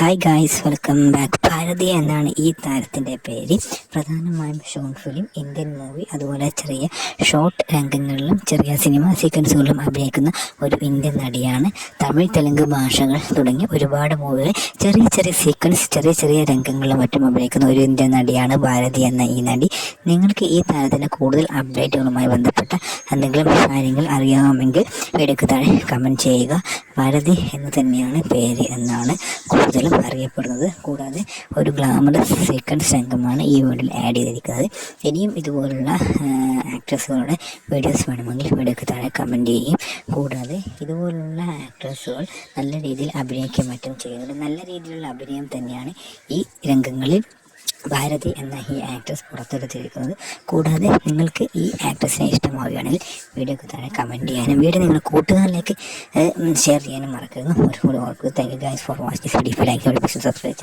Hi guys, welcome back. Bharathi എന്നാണ് ഈ താരത്തിൻ്റെ പേര്. പ്രധാനമായും ഷോർട്ട് ഫിലിം, ഇന്ത്യൻ മൂവി, അതുപോലെ ചെറിയ ഷോർട്ട് രംഗങ്ങളിലും ചെറിയ സിനിമ സീക്വൻസുകളിലും അഭിനയിക്കുന്ന ഒരു ഇന്ത്യൻ നടിയാണ്. തമിഴ്, തെലുങ്ക് ഭാഷകൾ തുടങ്ങി ഒരുപാട് മൂവികൾ ചെറിയ ചെറിയ സീക്വൻസ്, ചെറിയ ചെറിയ രംഗങ്ങളിലും മറ്റും അഭിനയിക്കുന്ന ഒരു ഇന്ത്യൻ നടിയാണ് ഭാരതി എന്ന ഈ നടി. നിങ്ങൾക്ക് ഈ താരത്തിൻ്റെ കൂടുതൽ അപ്ഡേറ്റുകളുമായി ബന്ധപ്പെട്ട എന്തെങ്കിലും കാര്യങ്ങൾ അറിയാമെങ്കിൽ വീഡിയോക്ക് താഴെ കമൻറ്റ് ചെയ്യുക. ഭാരതി എന്ന് തന്നെയാണ് പേര് എന്നാണ് കൂടുതലും അറിയപ്പെടുന്നത്. കൂടാതെ ഒരു ഗ്ലാമറസ് സീക്വൻസ് രംഗമാണ് ഈ വീഡിയോയിൽ ആഡ് ചെയ്തിരിക്കുന്നത്. ഇനിയും ഇതുപോലുള്ള ആക്ട്രസുകളുടെ വീഡിയോസ് വേണമെങ്കിൽ വീഡിയോക്ക് താഴെ കമൻറ്റ് ചെയ്യും. കൂടാതെ ഇതുപോലുള്ള ആക്ട്രസുകൾ നല്ല രീതിയിൽ അഭിനയിക്കാൻ മറ്റും ചെയ്യുന്നുണ്ട്. നല്ല രീതിയിലുള്ള അഭിനയം തന്നെയാണ് ഈ രംഗങ്ങളിൽ ഭാരതി എന്ന ഈ ആക്ട്രസ് പുറത്തെടുത്തിരിക്കുന്നത്. കൂടാതെ നിങ്ങൾക്ക് ഈ ആക്ട്രസിനെ ഇഷ്ടമാവുകയാണെങ്കിൽ വീഡിയോക്ക് താഴെ കമൻറ്റ് ചെയ്യാനും വീഡിയോ നിങ്ങളുടെ കൂട്ടുകാരിലേക്ക് ഷെയർ ചെയ്യാനും മറക്കരുത്. ഒരുപാട് ഓർക്കുക. Thank you guys for watching this video. Like, subscribe.